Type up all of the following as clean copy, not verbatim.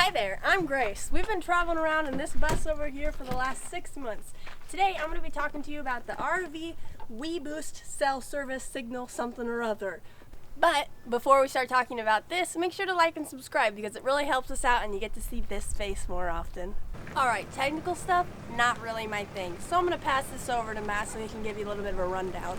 Hi there, I'm Grace. We've been traveling around in this bus over here for the last 6 months. Today I'm going to be talking to you about the RV WeBoost cell service signal something or other. But before we start talking about this, make sure to like and subscribe because it really helps us out and you get to see this face more often. Alright, technical stuff, not really my thing. So I'm going to pass this over to Matt so he can give you a little bit of a rundown.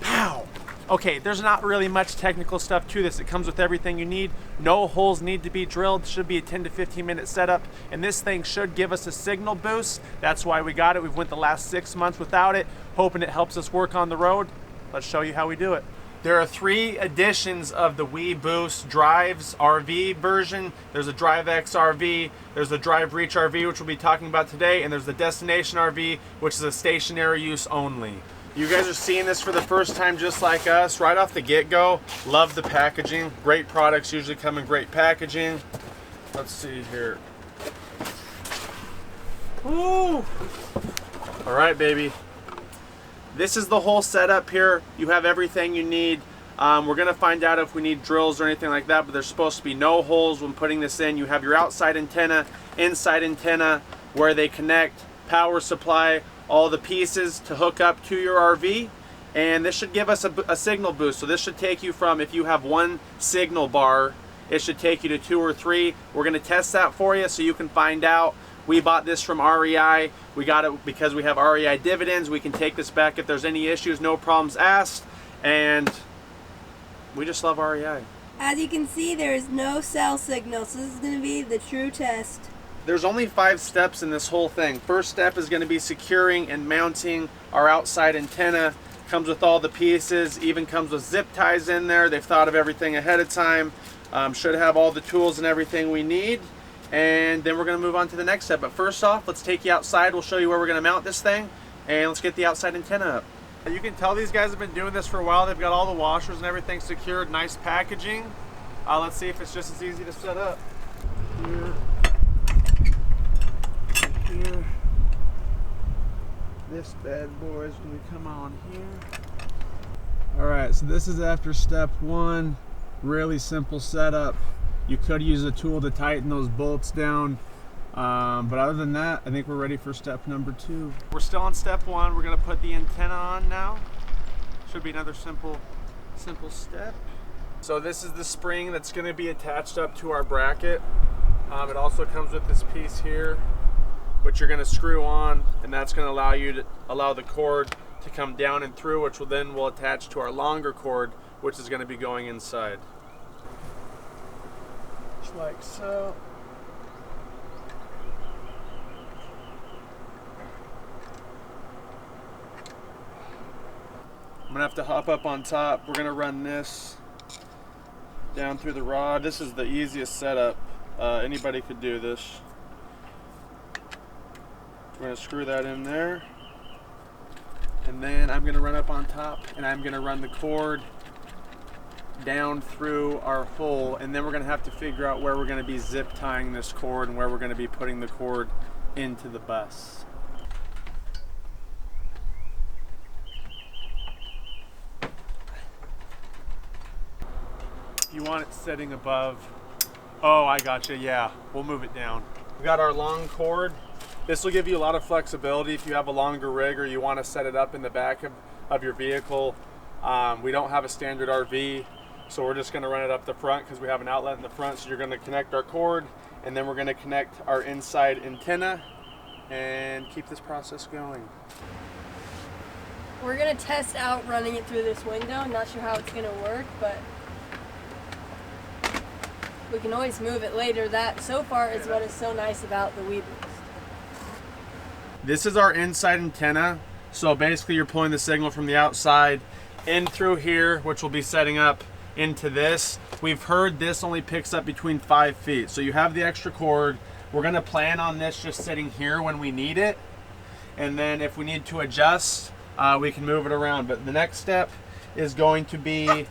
Pow! Okay, there's not really much technical stuff to this. It comes with everything you need. No holes need to be drilled. Should be a 10 to 15 minute setup. And this thing should give us a signal boost. That's why we got it. We've went the last 6 months without it, hoping it helps us work on the road. Let's show you how we do it. There are 3 editions of the WeBoost Drives RV version. There's a Drive X RV, there's the Drive Reach RV, which we'll be talking about today, and there's the Destination RV, which is a stationary use only. You guys are seeing this for the first time just like us, right off the get-go. Love the packaging. Great products usually come in great packaging. Let's see here. Woo! All right, baby. This is the whole setup here. You have everything you need. We're gonna find out if we need drills or anything like that, but there's supposed to be no holes when putting this in. You have your outside antenna, inside antenna, where they connect, power supply, all the pieces to hook up to your RV, and this should give us a signal boost. So this should take you from, if you have 1 signal bar, it should take you to 2 or 3. We're gonna test that for you so you can find out. We bought this from REI. We got it because we have REI dividends. We can take this back if there's any issues, no problems asked, and we just love REI. As you can see, there is no cell signal, so this is going to be the true test. There's only 5 steps in this whole thing. First step is going to be securing and mounting our outside antenna. Comes with all the pieces, even comes with zip ties in there. They've thought of everything ahead of time. Should have all the tools and everything we need. And then we're going to move on to the next step. But first off, let's take you outside. We'll show you where we're going to mount this thing. And let's get the outside antenna up. You can tell these guys have been doing this for a while. They've got all the washers and everything secured. Nice packaging. Let's see if it's just as easy to set up. Here. This bad boy is going to come on here. Alright, so this is after step 1. Really simple setup. You could use a tool to tighten those bolts down. But other than that, I think we're ready for step number 2. We're still on step 1. We're going to put the antenna on now. Should be another simple step. So this is the spring that's going to be attached up to our bracket. It also comes with this piece here, which you're going to screw on, and that's going to allow the cord to come down and through, which will attach to our longer cord, which is going to be going inside. Just like so. I'm going to have to hop up on top. We're going to run this down through the rod. This is the easiest setup. Anybody could do this. We're going to screw that in there, and then I'm going to run up on top and I'm going to run the cord down through our hole, and then we're going to have to figure out where we're going to be zip tying this cord and where we're going to be putting the cord into the bus. You want it setting above. Oh, I gotcha. Yeah, we'll move it down. We got our long cord. This will give you a lot of flexibility if you have a longer rig or you want to set it up in the back of your vehicle. We don't have a standard RV, so we're just going to run it up the front because we have an outlet in the front. So you're going to connect our cord, and then we're going to connect our inside antenna and keep this process going. We're going to test out running it through this window. Not sure how it's going to work, but we can always move it later. That, so far, is what is so nice about the WeBoost. This is our inside antenna. So basically you're pulling the signal from the outside in through here, which we'll be setting up into this. We've heard this only picks up between 5 feet. So you have the extra cord. We're gonna plan on this just sitting here when we need it. And then if we need to adjust, we can move it around. But the next step is going to be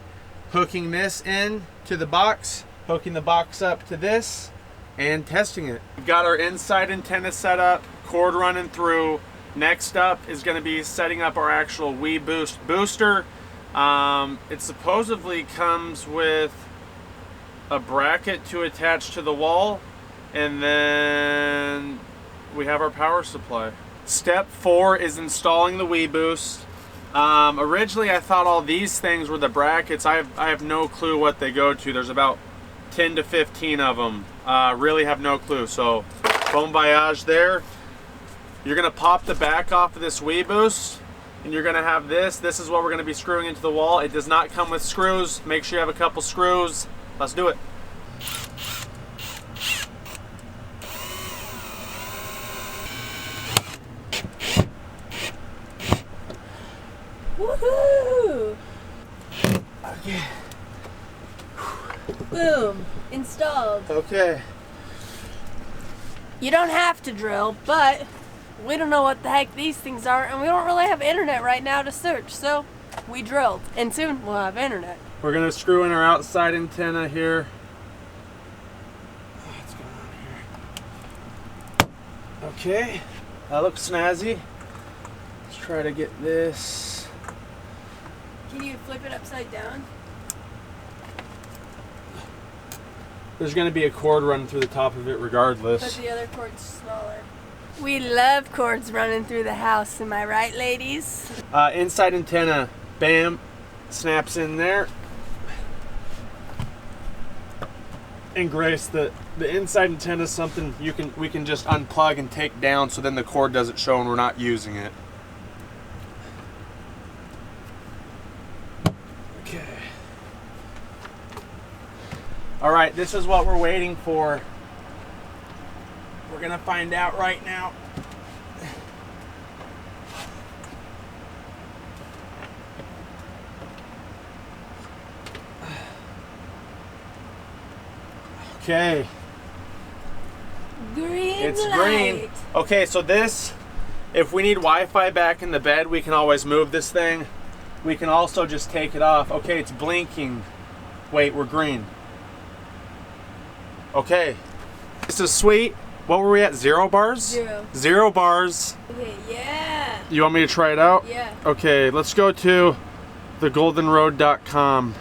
hooking this in to the box, hooking the box up to this, and testing it. We've got our inside antenna set up, cord running through. Next up is going to be setting up our actual WeBoost booster. It supposedly comes with a bracket to attach to the wall, And then we have our power supply. Step 4 is installing the WeBoost. Originally I thought all these things were the brackets. I have no clue what they go to. There's about 10 to 15 of them. Really have no clue. So bon voyage there. You're gonna pop the back off of this WeBoost, and you're gonna have this. This is what we're gonna be screwing into the wall. It does not come with screws. Make sure you have a couple screws. Let's do it. Woohoo! Okay. Boom. Installed. Okay. You don't have to drill, but we don't know what the heck these things are, and we don't really have internet right now to search, so we drilled. And soon we'll have internet. We're gonna screw in our outside antenna here. What's going on here? Okay, that looks snazzy. Let's try to get this. Can you flip it upside down? There's gonna be a cord running through the top of it regardless. But the other cord's smaller. We love cords running through the house, am I right, ladies? Inside antenna, bam, snaps in there. And Grace, the inside antenna is something we can just unplug and take down, so then the cord doesn't show and we're not using it. Okay. All right, this is what we're waiting for. We're gonna find out right now. Okay. It's green. Okay, so this, if we need Wi-Fi back in the bed, we can always move this thing. We can also just take it off. Okay, it's blinking. Wait, we're green. Okay. This is sweet. What were we at? 0 bars? 0. 0 bars. Okay, yeah. You want me to try it out? Yeah. Okay, let's go to thegoldenroad.com.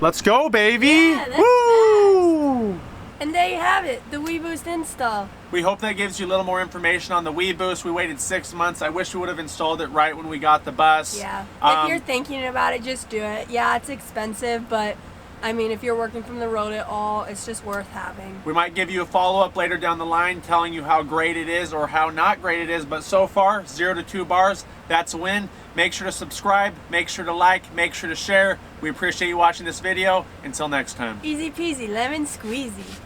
Let's go, baby! Yeah, that's woo! And there you have it, the WeBoost install. We hope that gives you a little more information on the WeBoost. We waited 6 months. I wish we would have installed it right when we got the bus. Yeah, if you're thinking about it, just do it. Yeah, it's expensive, but I mean, if you're working from the road at all, it's just worth having. We might give you a follow-up later down the line telling you how great it is or how not great it is, but so far, 0 to 2 bars, that's a win. Make sure to subscribe, make sure to like, make sure to share. We appreciate you watching this video. Until next time. Easy peasy, lemon squeezy.